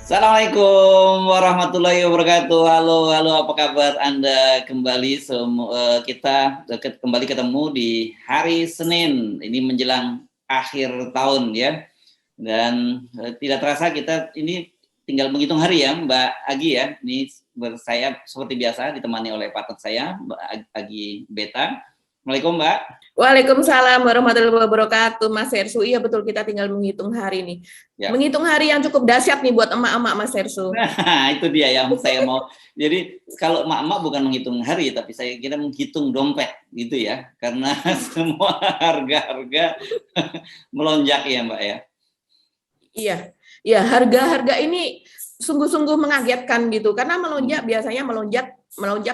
Assalamualaikum warahmatullahi wabarakatuh. Halo, halo, apa kabar Anda kembali semua? Kita kembali ketemu di hari Senin. Ini menjelang akhir tahun ya. Dan tidak terasa kita ini tinggal menghitung hari ya, Mbak Agi ya. Ini saya seperti biasa ditemani oleh partner saya, Mbak Agi Beta. Assalamualaikum Mbak. Waalaikumsalam warahmatullahi wabarakatuh, Mas Hersu. Iya betul, kita tinggal menghitung hari nih. Ya. Menghitung hari yang cukup dahsyat nih buat emak-emak, Mas Hersu. Nah, itu dia yang saya mau. Jadi kalau emak-emak bukan menghitung hari, tapi saya kira menghitung dompet gitu ya. Karena semua harga-harga melonjak ya Mbak ya. Iya, ya harga-harga ini sungguh-sungguh mengagetkan gitu. Karena melonjak biasanya melonjak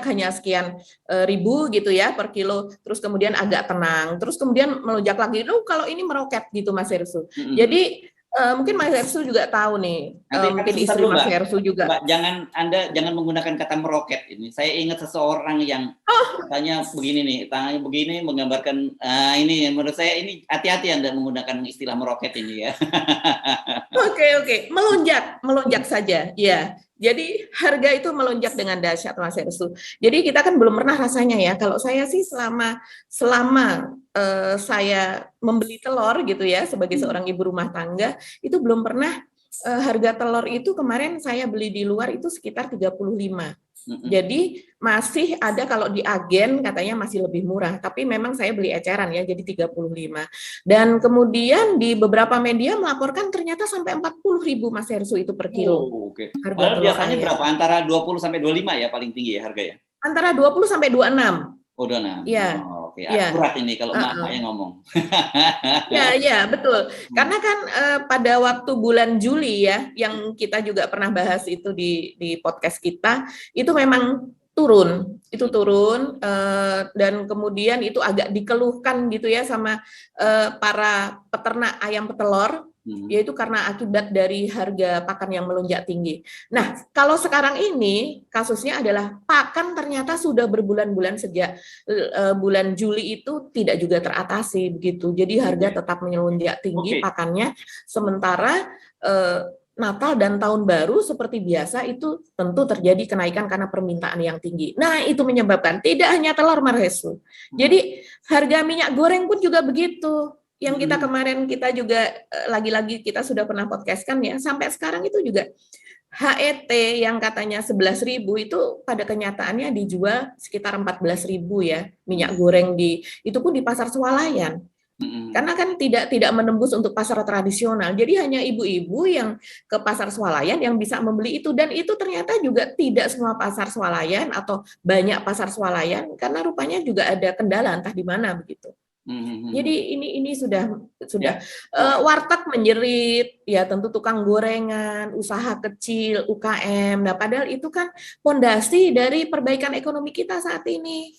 hanya sekian ribu gitu ya per kilo, terus kemudian agak tenang, terus kemudian melonjak lagi. Kalau ini meroket gitu Mas Hersu. Jadi mungkin Mas Hersu juga tahu nih, mungkin istri Mas Hersu juga. Mbak, Anda jangan menggunakan kata meroket ini. Saya ingat seseorang yang tanya begini nih, tanya begini menggambarkan ini menurut saya ini hati-hati Anda menggunakan istilah meroket ini ya. Oke, melonjak saja, ya. Jadi harga itu melonjak dengan dahsyat Mas Hersu. Jadi kita kan belum pernah rasanya ya. Kalau saya sih selama saya membeli telur gitu ya sebagai seorang ibu rumah tangga, itu belum pernah harga telur itu kemarin saya beli di luar itu sekitar 35. Jadi masih ada kalau di agen katanya masih lebih murah, tapi memang saya beli eceran ya, jadi 35. Dan kemudian di beberapa media melaporkan ternyata sampai 40.000 Mas Hersu itu per kilo. Oke. Harga biasanya berapa? Antara 20 sampai 25 ya paling tinggi ya harganya? Antara 20 sampai 26. Oh, 26. Iya. Oke. Akurat ini kalau emak yang ngomong. Ya, betul. Karena kan pada waktu bulan Juli ya, yang kita juga pernah bahas itu di podcast kita, itu memang turun, dan kemudian itu agak dikeluhkan gitu ya sama para peternak ayam petelur, yaitu karena akibat dari harga pakan yang melonjak tinggi. Nah, kalau sekarang ini kasusnya adalah pakan ternyata sudah berbulan-bulan sejak bulan Juli itu tidak juga teratasi begitu. Jadi harga tetap melonjak tinggi pakannya, sementara Natal dan Tahun Baru seperti biasa itu tentu terjadi kenaikan karena permintaan yang tinggi. Nah, itu menyebabkan tidak hanya telur Mas Hersu. Jadi harga minyak goreng pun juga begitu. Yang kita juga lagi-lagi kita sudah pernah podcast kan ya, sampai sekarang itu juga HET yang katanya 11.000 itu pada kenyataannya dijual sekitar 14.000 ya, minyak goreng itu pun di pasar swalayan. Karena kan tidak menembus untuk pasar tradisional. Jadi hanya ibu-ibu yang ke pasar swalayan yang bisa membeli itu, dan itu ternyata juga tidak semua pasar swalayan atau banyak pasar swalayan karena rupanya juga ada kendala entah di mana begitu. Jadi ini sudah warteg menjerit, ya tentu tukang gorengan, usaha kecil, UKM. Nah, padahal itu kan fondasi dari perbaikan ekonomi kita saat ini.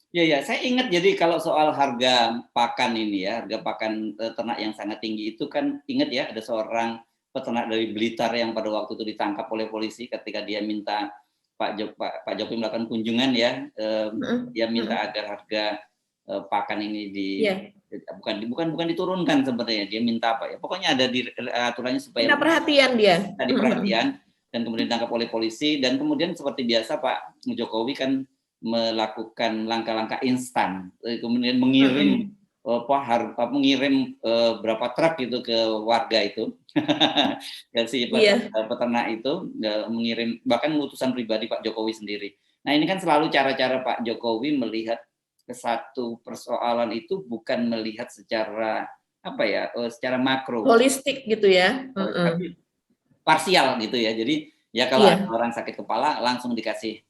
Ya, saya ingat jadi kalau soal harga pakan ini ya, harga pakan ternak yang sangat tinggi itu kan ingat ya ada seorang peternak dari Blitar yang pada waktu itu ditangkap oleh polisi ketika dia minta Pak Jokowi melakukan kunjungan ya, dia minta agar harga pakan ini bukan diturunkan sebenarnya, dia minta apa ya, pokoknya ada di aturannya supaya perhatian dia tadi perhatian, dan kemudian ditangkap oleh polisi, dan kemudian seperti biasa Pak Jokowi kan melakukan langkah-langkah instan, kemudian mengirim berapa truk gitu ke warga itu dan si peternak itu mengirim bahkan utusan pribadi Pak Jokowi sendiri. Nah, ini kan selalu cara-cara Pak Jokowi melihat ke satu persoalan itu bukan melihat secara secara makro, holistik gitu ya, tapi parsial gitu ya. Jadi ya kalau ada orang sakit kepala langsung dikasih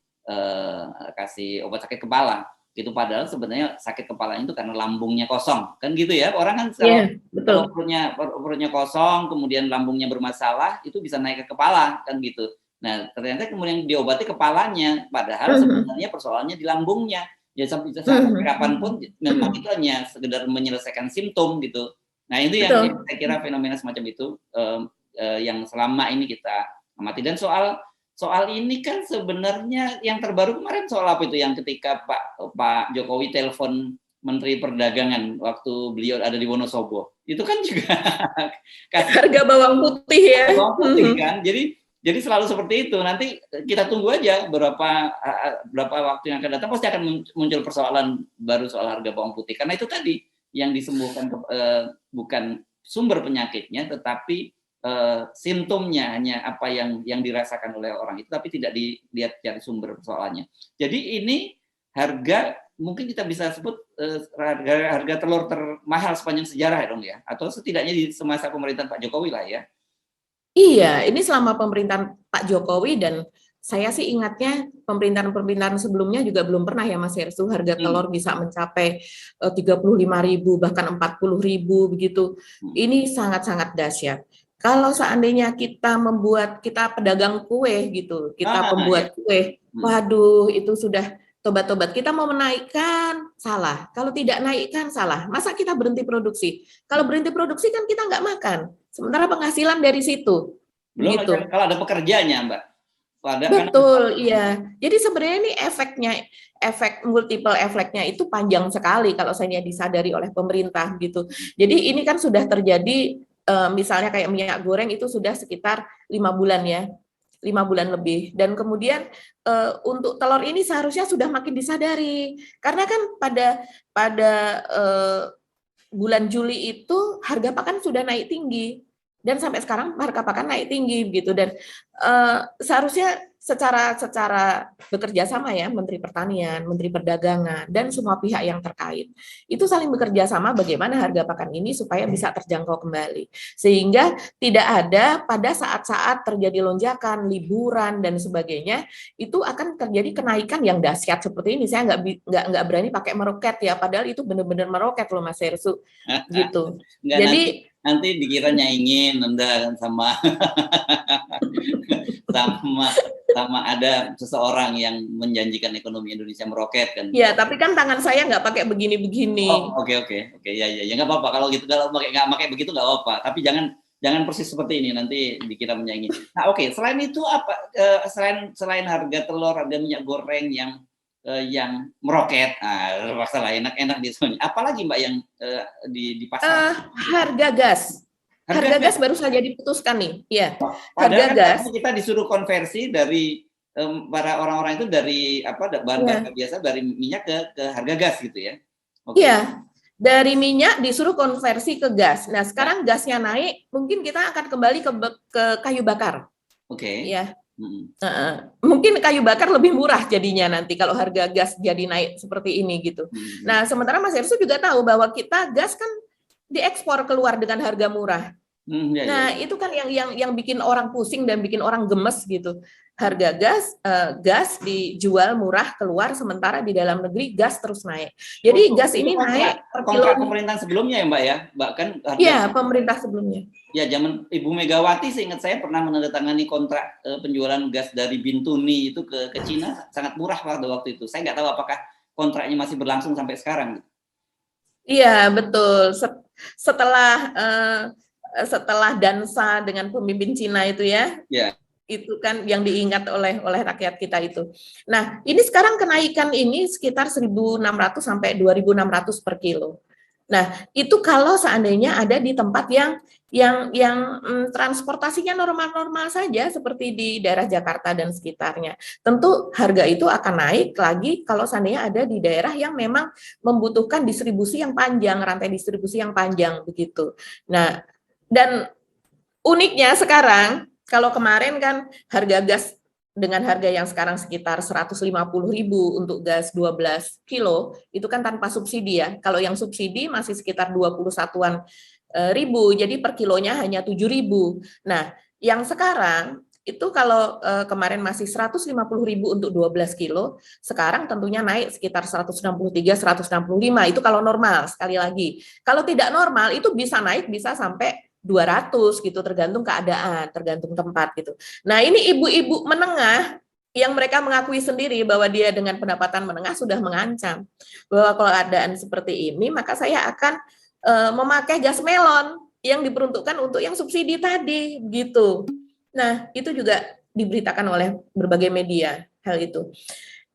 kasih obat sakit kepala gitu, padahal sebenarnya sakit kepalanya itu karena lambungnya kosong kan gitu ya. Orang kan kalau perutnya kosong kemudian lambungnya bermasalah itu bisa naik ke kepala kan gitu. Nah, ternyata kemudian diobati kepalanya, padahal sebenarnya persoalannya di lambungnya. Ya sampai kapanpun memang itu hanya sekedar menyelesaikan simptom gitu. Nah, itu yang saya kira fenomena semacam itu yang selama ini kita amati. Dan soal ini kan sebenarnya yang terbaru kemarin soal apa itu, yang ketika Pak Jokowi telepon Menteri Perdagangan waktu beliau ada di Wonosobo. Itu kan juga harga bawang putih ya. Bawang putih kan. Jadi selalu seperti itu. Nanti kita tunggu aja berapa waktu yang akan datang, pasti akan muncul persoalan baru soal harga bawang putih. Karena itu tadi yang disembuhkan bukan sumber penyakitnya, tetapi simptomnya, hanya apa yang dirasakan oleh orang itu, tapi tidak dilihat dari sumber persoalannya. Jadi ini harga, mungkin kita bisa sebut harga telur termahal sepanjang sejarah dong ya, atau setidaknya di semasa pemerintahan Pak Jokowi lah ya. Iya, ini selama pemerintahan Pak Jokowi, dan saya sih ingatnya pemerintahan sebelumnya juga belum pernah ya Mas Hersu harga telur bisa mencapai 35.000 bahkan 40.000 begitu. Ini sangat-sangat dahsyat. Kalau seandainya kita pedagang kue gitu, kita pembuat kue, waduh itu sudah tobat-tobat. Kita mau menaikkan, salah. Kalau tidak naikkan, salah. Masa kita berhenti produksi? Kalau berhenti produksi kan kita nggak makan. Sementara penghasilan dari situ. Belum gitu. Kalau ada pekerjanya, Mbak. Betul, iya. Jadi sebenarnya ini efek multiple efeknya itu panjang sekali kalau saya disadari oleh pemerintah gitu. Jadi ini kan sudah terjadi, misalnya kayak minyak goreng itu sudah sekitar 5 bulan ya. 5 bulan lebih, dan kemudian untuk telur ini seharusnya sudah makin disadari, karena kan pada bulan Juli itu harga pakan sudah naik tinggi, dan sampai sekarang harga pakan naik tinggi gitu, dan seharusnya secara bekerja sama ya, Menteri Pertanian, Menteri Perdagangan, dan semua pihak yang terkait itu saling bekerja sama bagaimana harga pakan ini supaya bisa terjangkau kembali, sehingga tidak ada pada saat-saat terjadi lonjakan, liburan dan sebagainya itu akan terjadi kenaikan yang dahsyat seperti ini. Saya nggak berani pakai meroket ya, padahal itu benar-benar meroket loh Mas Hersu gitu. Jadi nanti dikira nyaingin Anda sama sama ada seseorang yang menjanjikan ekonomi Indonesia meroket kan. Iya, tapi kan tangan saya nggak pakai begini-begini. Oh, oke. Ya nggak apa-apa kalau gitu, kalau nggak pakai begitu nggak apa-apa. Tapi jangan persis seperti ini, nanti dikira menyaingi. Nah, oke. Selain itu apa? Selain harga telur, harga minyak goreng yang meroket, masalah enak-enak di sini. Apalagi Mbak yang di pasar? Harga gas. Harga gas baru saja diputuskan nih, ya. Harga gas kita disuruh konversi dari para orang-orang itu dari bahan bakar biasa, dari minyak ke harga gas gitu ya? Iya, dari minyak disuruh konversi ke gas. Nah sekarang gasnya naik, mungkin kita akan kembali ke kayu bakar. Oke. Ya. Mungkin kayu bakar lebih murah jadinya nanti kalau harga gas jadi naik seperti ini gitu. Nah sementara Mas Hersu juga tahu bahwa kita gas kan diekspor keluar dengan harga murah. Nah itu kan yang bikin orang pusing dan bikin orang gemes gitu. Harga gas dijual murah keluar, sementara di dalam negeri gas terus naik. Jadi gas ini naik per kilo. Kontrak pemerintahan sebelumnya ya Mbak ya, bahkan iya pemerintah sebelumnya. Ya zaman Ibu Megawati, seingat saya pernah menandatangani kontrak penjualan gas dari Bintuni itu ke Cina sangat murah pada waktu itu. Saya nggak tahu apakah kontraknya masih berlangsung sampai sekarang. Iya betul. Setelah dansa dengan pemimpin Cina itu ya. Itu kan yang diingat oleh rakyat kita itu. Nah, ini sekarang kenaikan ini sekitar 1.600 sampai 2.600 per kilo. Nah, itu kalau seandainya ada di tempat yang transportasinya normal-normal saja seperti di daerah Jakarta dan sekitarnya. Tentu harga itu akan naik lagi kalau seandainya ada di daerah yang memang membutuhkan distribusi yang panjang, rantai distribusi yang panjang begitu. Nah, dan uniknya sekarang, kalau kemarin kan harga gas dengan harga yang sekarang sekitar 150.000 untuk gas 12 kilo, itu kan tanpa subsidi ya. Kalau yang subsidi masih sekitar 21-an ribu, jadi per kilonya hanya 7.000. Nah, yang sekarang itu kalau kemarin masih 150.000 untuk 12 kilo, sekarang tentunya naik sekitar 163, 165, itu kalau normal, sekali lagi. Kalau tidak normal, itu bisa naik, bisa sampai 200 gitu, tergantung keadaan, tergantung tempat gitu. Nah ini ibu-ibu menengah yang mereka mengakui sendiri bahwa dia dengan pendapatan menengah sudah mengancam bahwa kalau keadaan seperti ini maka saya akan memakai gas melon yang diperuntukkan untuk yang subsidi tadi gitu. Nah itu juga diberitakan oleh berbagai media hal itu.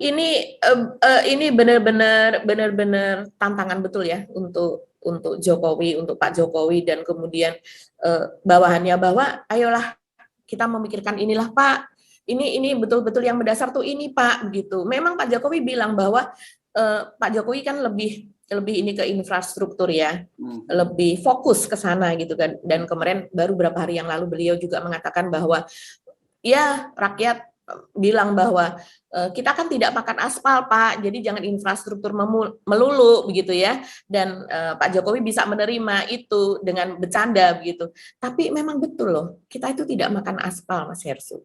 ini benar-benar tantangan betul ya untuk Jokowi, untuk Pak Jokowi, dan kemudian bawahannya bahwa ayolah kita memikirkan inilah Pak, ini betul-betul yang mendasar tuh ini Pak, begitu. Memang Pak Jokowi bilang bahwa Pak Jokowi kan lebih ini ke infrastruktur ya, lebih fokus ke sana gitu kan. Dan kemarin baru beberapa hari yang lalu beliau juga mengatakan bahwa ya rakyat bilang bahwa kita kan tidak makan aspal Pak, jadi jangan infrastruktur melulu begitu ya. Dan Pak Jokowi bisa menerima itu dengan bercanda begitu. Tapi memang betul loh, kita itu tidak makan aspal Mas Hersu.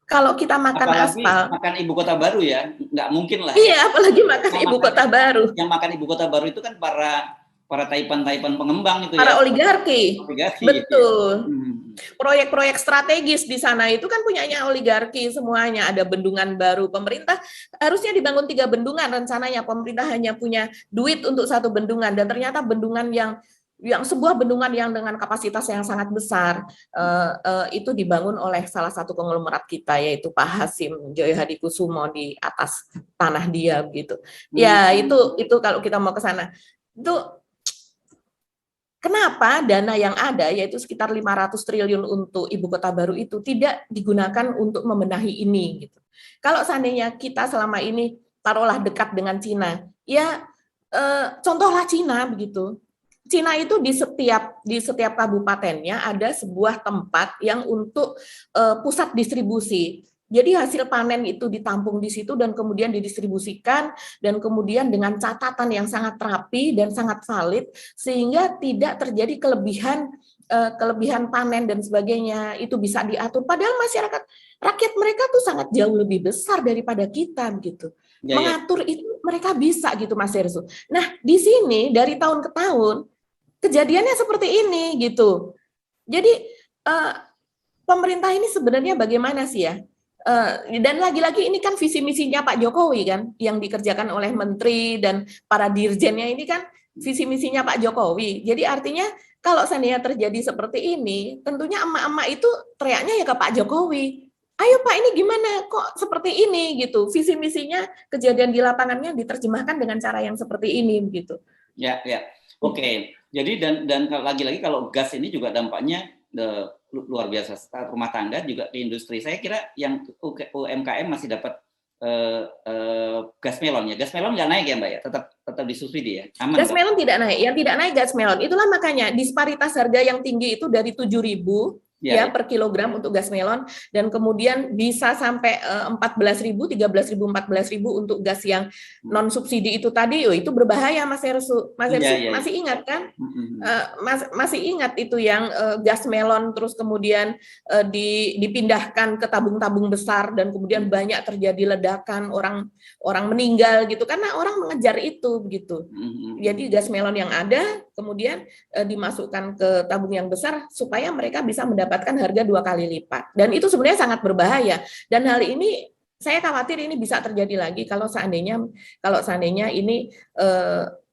Kalau kita makan apalagi aspal, makan ibu kota baru ya, nggak mungkin lah. Iya, apalagi makan ibu kota baru. Yang makan ibu kota baru itu kan para taipan-taipan pengembang itu para ya. oligarki. Betul. Ya. Proyek-proyek strategis di sana itu kan punyanya oligarki semuanya. Ada bendungan baru, pemerintah harusnya dibangun 3 bendungan rencananya. Pemerintah hanya punya duit untuk 1 bendungan, dan ternyata bendungan yang sebuah bendungan yang dengan kapasitas yang sangat besar itu dibangun oleh salah satu konglomerat kita, yaitu Pak Hasim Joyo Hadikusumo di atas tanah dia begitu. Ya itu kalau kita mau ke sana itu kenapa dana yang ada, yaitu sekitar 500 triliun untuk ibu kota baru itu tidak digunakan untuk membenahi ini gitu. Kalau seandainya kita selama ini taruhlah dekat dengan Cina, ya contohlah Cina begitu. Cina itu di setiap kabupatennya ada sebuah tempat yang untuk pusat distribusi. Jadi hasil panen itu ditampung di situ dan kemudian didistribusikan, dan kemudian dengan catatan yang sangat rapi dan sangat valid sehingga tidak terjadi kelebihan panen dan sebagainya, itu bisa diatur. Padahal rakyat mereka tuh sangat jauh lebih besar daripada kita gitu. Mengatur itu mereka bisa gitu Mas Hersu. Nah, di sini dari tahun ke tahun kejadiannya seperti ini gitu. Jadi pemerintah ini sebenarnya bagaimana sih ya? Dan lagi-lagi ini kan visi misinya Pak Jokowi kan, yang dikerjakan oleh menteri dan para dirjennya ini kan visi misinya Pak Jokowi. Jadi artinya kalau seandainya terjadi seperti ini, tentunya emak-emak itu teriaknya ya ke Pak Jokowi. Ayo Pak, ini gimana kok seperti ini gitu. Visi misinya kejadian di lapangannya diterjemahkan dengan cara yang seperti ini begitu. Ya. Oke. Jadi dan lagi-lagi kalau gas ini juga dampaknya luar biasa. Rumah tangga juga di industri. Saya kira yang UMKM masih dapat gas melon ya. Gas melon nggak naik ya Mbak ya? Tetap disubsidi ya? Aman, gas melon tidak naik. Yang tidak naik gas melon. Itulah makanya disparitas harga yang tinggi itu dari 7.000 ya per kilogram untuk gas melon, dan kemudian bisa sampai 14.000, 13.000, 14.000 untuk gas yang non subsidi itu tadi. Itu berbahaya Mas Hersu. Masih ingat kan? Masih ingat itu yang gas melon terus kemudian dipindahkan ke tabung-tabung besar dan kemudian banyak terjadi ledakan, orang meninggal gitu karena orang mengejar itu begitu. Jadi gas melon yang ada kemudian dimasukkan ke tabung yang besar supaya mereka bisa mendapatkan harga 2 kali lipat, dan itu sebenarnya sangat berbahaya. Dan hal ini saya khawatir ini bisa terjadi lagi kalau seandainya ini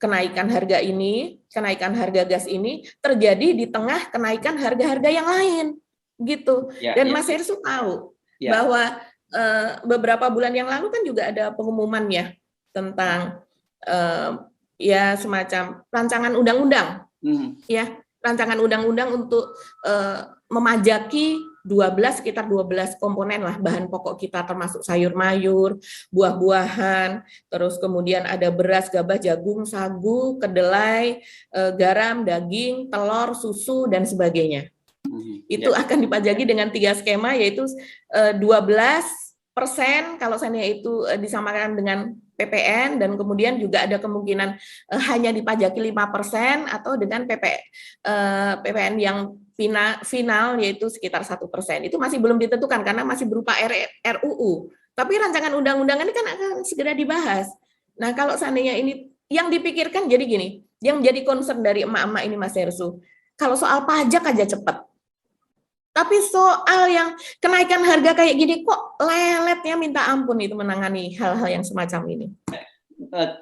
kenaikan harga gas ini terjadi di tengah kenaikan harga-harga yang lain gitu. Dan Mas Hersu tahu bahwa beberapa bulan yang lalu kan juga ada pengumuman ya tentang ya semacam rancangan undang-undang rancangan undang-undang untuk memajaki sekitar 12 komponen lah bahan pokok kita, termasuk sayur mayur, buah-buahan, terus kemudian ada beras, gabah, jagung, sagu, kedelai, garam, daging, telur, susu, dan sebagainya. Itu akan dipajaki dengan 3 skema, yaitu 12% kalau seandainya itu disamakan dengan PPN, dan kemudian juga ada kemungkinan hanya dipajaki 5% atau dengan PPN yang final yaitu sekitar 1%. Itu masih belum ditentukan karena masih berupa RUU. Tapi rancangan undang-undang ini kan akan segera dibahas. Nah, kalau seandainya ini yang dipikirkan jadi gini, yang jadi concern dari emak-emak ini Mas Hersu, kalau soal pajak aja cepat. Tapi soal yang kenaikan harga kayak gini kok leletnya minta ampun itu menangani hal-hal yang semacam ini.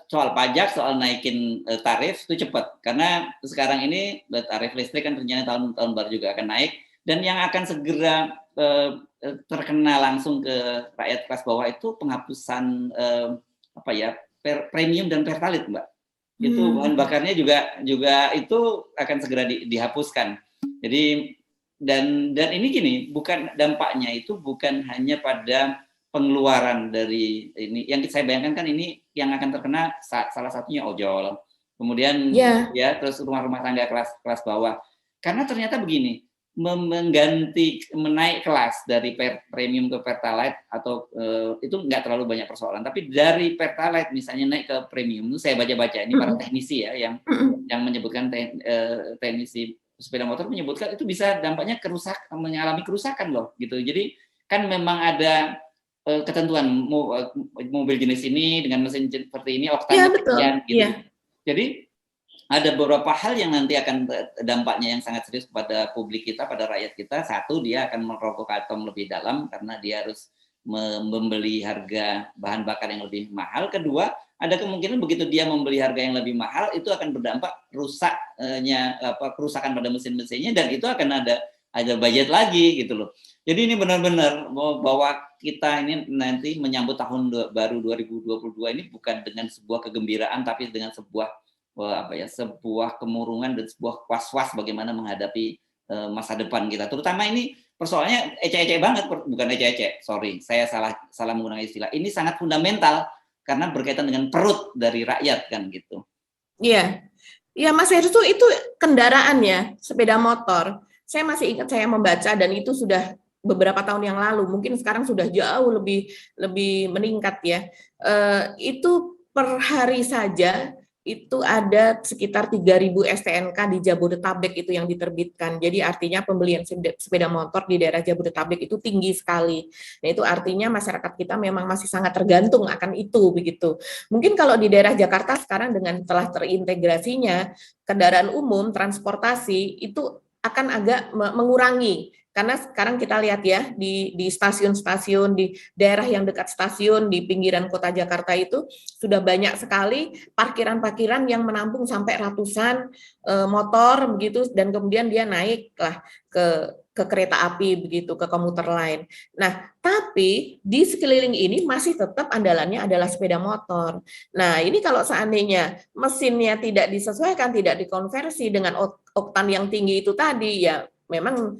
Soal pajak, soal naikin tarif itu cepat, karena sekarang ini tarif listrik kan rencana tahun baru juga akan naik, dan yang akan segera terkena langsung ke rakyat kelas bawah itu penghapusan apa ya, premium dan pertalite, Mbak. Itu bahan bakarnya juga itu akan segera dihapuskan. Jadi dan ini gini, bukan dampaknya itu bukan hanya pada pengeluaran dari ini. Yang saya bayangkan kan ini yang akan terkena salah satunya ojol. Kemudian ya terus rumah-rumah tangga kelas bawah. Karena ternyata begini, menaik kelas dari premium ke pertalite atau itu nggak terlalu banyak persoalan, tapi dari pertalite misalnya naik ke premium itu saya baca-baca ini para teknisi ya yang menyebutkan teknisi sepeda motor menyebutkan itu bisa dampaknya mengalami kerusakan loh gitu. Jadi kan memang ada ketentuan mobil jenis ini dengan mesin seperti ini oktannya sekian gitu. Jadi ada beberapa hal yang nanti akan dampaknya yang sangat serius kepada publik kita, pada rakyat kita. Satu, dia akan merokok kantong lebih dalam karena dia harus membeli harga bahan bakar yang lebih mahal. Kedua, ada kemungkinan begitu dia membeli harga yang lebih mahal, itu akan berdampak kerusakan pada mesin-mesinnya, dan itu akan ada budget lagi gitu loh. Jadi ini benar-benar bahwa kita ini nanti menyambut tahun baru 2022 ini bukan dengan sebuah kegembiraan, tapi dengan sebuah kemurungan dan sebuah was-was bagaimana menghadapi masa depan kita. Terutama ini persoalannya ecek-ecek banget, bukan ecek-ecek. Sorry, saya salah menggunakan istilah. Ini sangat fundamental karena berkaitan dengan perut dari rakyat kan gitu. Iya. Ya Mas Heru, itu kendaraan ya, sepeda motor. Saya masih ingat saya membaca dan itu sudah beberapa tahun yang lalu. Mungkin sekarang sudah jauh lebih meningkat ya. Itu per hari saja itu ada sekitar 3.000 STNK di Jabodetabek itu yang diterbitkan. Jadi artinya pembelian sepeda motor di daerah Jabodetabek itu tinggi sekali. Nah, itu artinya masyarakat kita memang masih sangat tergantung akan itu begitu. Mungkin kalau di daerah Jakarta sekarang dengan telah terintegrasinya kendaraan umum, transportasi itu akan agak mengurangi. Karena sekarang kita lihat ya di stasiun-stasiun, di daerah yang dekat stasiun, di pinggiran kota Jakarta itu sudah banyak sekali parkiran-parkiran yang menampung sampai ratusan motor begitu, dan kemudian dia naiklah ke kereta api begitu, ke komuter lain. Nah, tapi di sekeliling ini masih tetap andalannya adalah sepeda motor. Nah, ini kalau seandainya mesinnya tidak disesuaikan, tidak dikonversi dengan oktan yang tinggi itu tadi, ya memang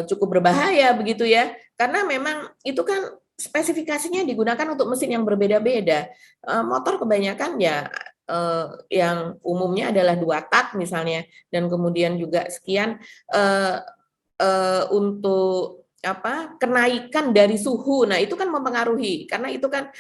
cukup berbahaya begitu ya, karena memang itu kan spesifikasinya digunakan untuk mesin yang berbeda-beda. Motor kebanyakan ya yang umumnya adalah 2 tak misalnya, dan kemudian juga sekian untuk kenaikan dari suhu. Nah, itu kan mempengaruhi, karena itu kan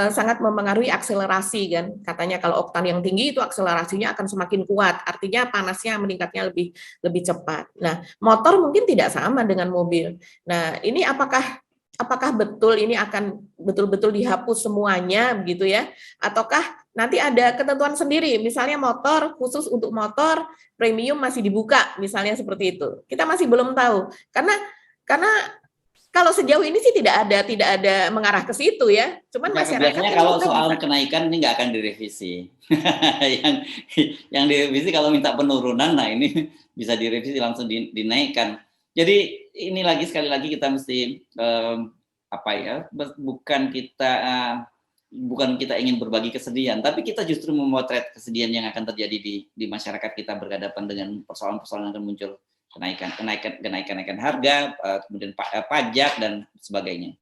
sangat mempengaruhi akselerasi kan. Katanya kalau oktan yang tinggi itu akselerasinya akan semakin kuat, artinya panasnya meningkatnya lebih cepat. Nah, motor mungkin tidak sama dengan mobil. Nah, ini apakah betul ini akan betul-betul dihapus semuanya begitu ya? Ataukah nanti ada ketentuan sendiri, misalnya motor khusus untuk motor premium masih dibuka, misalnya seperti itu. Kita masih belum tahu, karena kalau sejauh ini sih tidak ada mengarah ke situ ya. Cuman masyarakat biasanya kalau soal kenaikan ini nggak akan direvisi. yang direvisi kalau minta penurunan, nah ini bisa direvisi langsung dinaikkan. Jadi ini sekali lagi kita mesti bukan kita ingin berbagi kesedihan, tapi kita justru memotret kesedihan yang akan terjadi di masyarakat kita berhadapan dengan persoalan-persoalan yang akan muncul. Kenaikan harga, kemudian pajak dan sebagainya.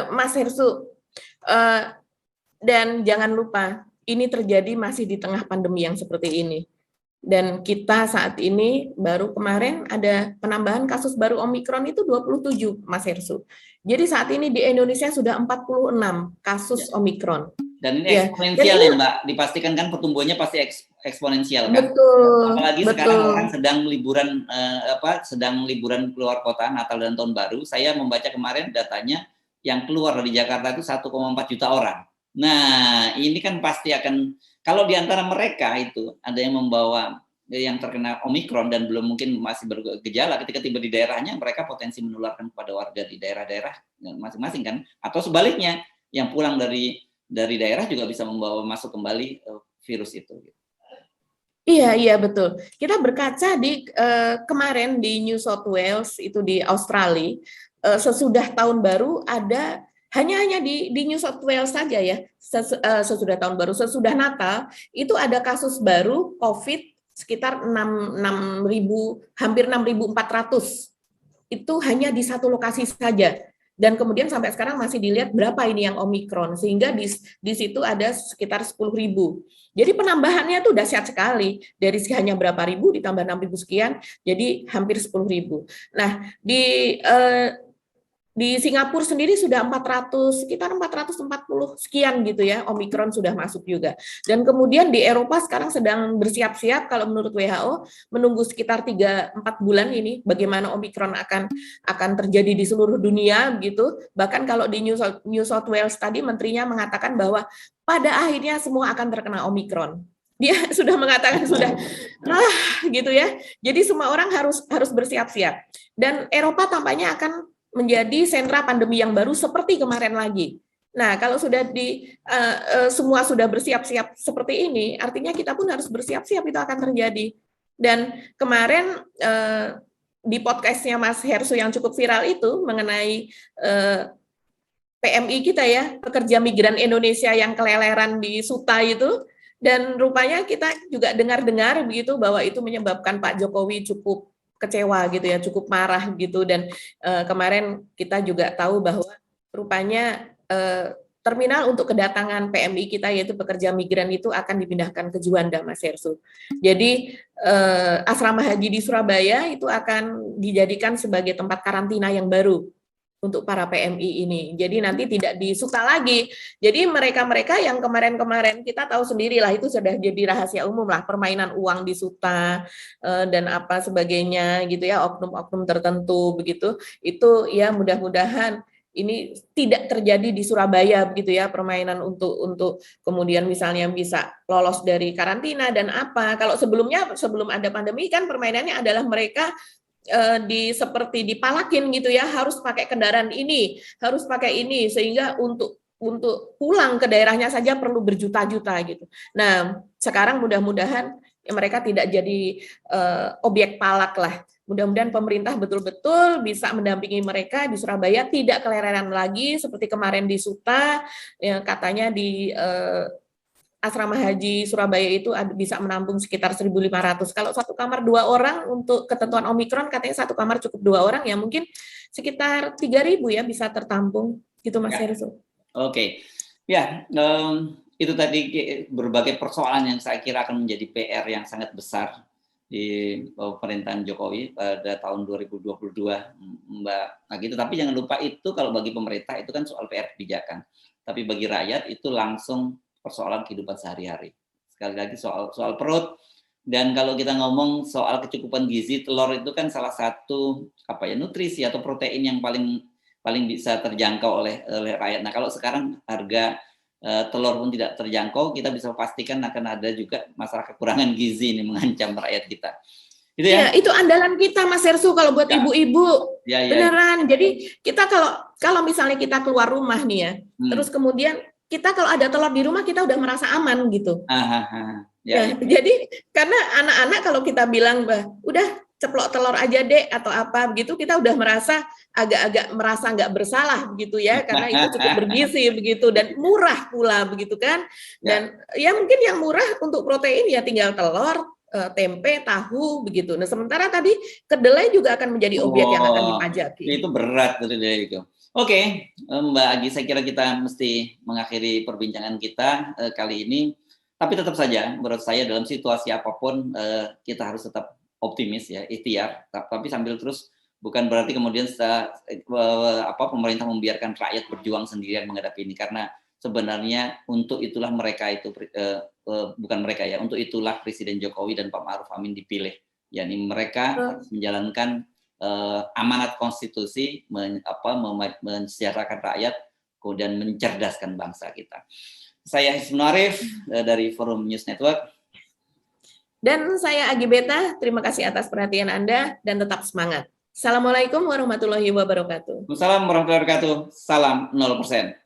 Mas Hersu, dan jangan lupa ini terjadi masih di tengah pandemi yang seperti ini. Dan kita saat ini baru kemarin ada penambahan kasus baru Omikron itu 27, Mas Hersu. Jadi saat ini di Indonesia sudah 46 kasus Omikron. Dan ini eksponensial ya Mbak, dipastikan kan pertumbuhannya pasti eksponensial kan. Betul. Apalagi sekarang orang sedang liburan keluar kota Natal dan Tahun Baru. Saya membaca kemarin datanya yang keluar dari Jakarta itu 1,4 juta orang. Nah, ini kan pasti akan, kalau di antara mereka itu ada yang membawa yang terkena Omikron dan belum mungkin masih bergejala, ketika tiba di daerahnya mereka potensi menularkan kepada warga di daerah-daerah masing-masing kan, atau sebaliknya yang pulang dari daerah juga bisa membawa masuk kembali virus itu. Iya betul. Kita berkaca di kemarin di New South Wales itu di Australia, sesudah tahun baru ada hanya di New South Wales saja ya, sesudah tahun baru, sesudah Natal, itu ada kasus baru COVID sekitar 6.000, hampir 6.400. Itu hanya di satu lokasi saja. Dan kemudian sampai sekarang masih dilihat berapa ini yang Omikron, sehingga di situ ada sekitar 10.000. Jadi penambahannya itu dahsyat sekali, dari hanya berapa ribu ditambah 6.000 sekian, jadi hampir 10.000. Nah, di Singapura sendiri sudah sekitar 440 sekian gitu ya, Omikron sudah masuk juga. Dan kemudian di Eropa sekarang sedang bersiap-siap, kalau menurut WHO, menunggu sekitar 3-4 bulan ini, bagaimana Omikron akan terjadi di seluruh dunia, gitu. Bahkan kalau di New South Wales tadi, menterinya mengatakan bahwa pada akhirnya semua akan terkena Omikron. Dia sudah mengatakan gitu ya. Jadi semua orang harus bersiap-siap. Dan Eropa tampaknya akan menjadi sentra pandemi yang baru seperti kemarin lagi. Nah, kalau sudah semua sudah bersiap-siap seperti ini, artinya kita pun harus bersiap-siap itu akan terjadi. Dan kemarin di podcastnya Mas Hersu yang cukup viral itu mengenai PMI kita ya, pekerja migran Indonesia yang keleleran di Suta itu, dan rupanya kita juga dengar-dengar begitu bahwa itu menyebabkan Pak Jokowi cukup kecewa gitu ya, cukup marah gitu. Dan kemarin kita juga tahu bahwa rupanya terminal untuk kedatangan PMI kita, yaitu pekerja migran, itu akan dipindahkan ke Juanda, Mas Hersu. Jadi asrama haji di Surabaya itu akan dijadikan sebagai tempat karantina yang baru untuk para PMI ini. Jadi nanti tidak di Suta lagi. Jadi mereka-mereka yang kemarin-kemarin kita tahu sendirilah, itu sudah jadi rahasia umum lah, permainan uang di Suta dan apa sebagainya gitu ya, oknum-oknum tertentu begitu. Itu ya mudah-mudahan ini tidak terjadi di Surabaya begitu ya, permainan untuk kemudian misalnya bisa lolos dari karantina dan apa. Kalau sebelumnya, sebelum ada pandemi kan permainannya adalah mereka seperti dipalakin gitu ya, harus pakai kendaraan ini, harus pakai ini, sehingga untuk pulang ke daerahnya saja perlu berjuta-juta gitu. Nah, sekarang mudah-mudahan mereka tidak jadi objek palak lah. Mudah-mudahan pemerintah betul-betul bisa mendampingi mereka di Surabaya, tidak keleleran lagi seperti kemarin di Suta, yang katanya di asrama haji Surabaya itu bisa menampung sekitar 1.500. Kalau satu kamar 2 orang, untuk ketentuan Omikron katanya satu kamar cukup 2 orang, ya mungkin sekitar 3.000 ya bisa tertampung gitu, Mas Hersu. Oke. Ya, itu tadi berbagai persoalan yang saya kira akan menjadi PR yang sangat besar di pemerintahan Jokowi pada tahun 2022, Mbak. Nah gitu, tapi jangan lupa itu kalau bagi pemerintah itu kan soal PR kebijakan. Tapi bagi rakyat itu langsung persoalan kehidupan sehari-hari. Sekali lagi soal perut. Dan kalau kita ngomong soal kecukupan gizi, telur itu kan salah satu nutrisi atau protein yang paling bisa terjangkau oleh rakyat. Nah, kalau sekarang harga telur pun tidak terjangkau, kita bisa pastikan akan ada juga masalah kekurangan gizi ini mengancam rakyat kita. Itu ya? Itu andalan kita, Mas Hersu, kalau buat ibu-ibu. Beneran. Jadi kita kalau misalnya kita keluar rumah nih ya, terus kemudian kita kalau ada telur di rumah, kita udah merasa aman gitu. Jadi karena anak-anak kalau kita bilang, udah ceplok telur aja dek atau apa begitu, kita udah merasa agak-agak merasa nggak bersalah begitu ya, karena itu cukup bergizi begitu dan murah pula begitu kan. Dan ya mungkin yang murah untuk protein ya tinggal telur, tempe, tahu begitu. Nah sementara tadi kedelai juga akan menjadi objek yang akan dipajaki. Itu berat kedelai itu. Oke, Mbak Agi, saya kira kita mesti mengakhiri perbincangan kita kali ini. Tapi tetap saja, menurut saya dalam situasi apapun kita harus tetap optimis ya, ikhtiar. Tapi sambil terus, bukan berarti kemudian pemerintah membiarkan rakyat berjuang sendirian menghadapi ini. Karena sebenarnya untuk itulah mereka itu, bukan mereka ya, untuk itulah Presiden Jokowi dan Pak Ma'ruf Amin dipilih. yakni mereka menjalankan amanat konstitusi, mensejahterakan rakyat, kemudian mencerdaskan bangsa kita. Saya Hisnul Arif dari Forum News Network. Dan saya Agi Beta, terima kasih atas perhatian Anda dan tetap semangat. Assalamualaikum warahmatullahi wabarakatuh. Assalamualaikum warahmatullahi wabarakatuh. Salam 0%.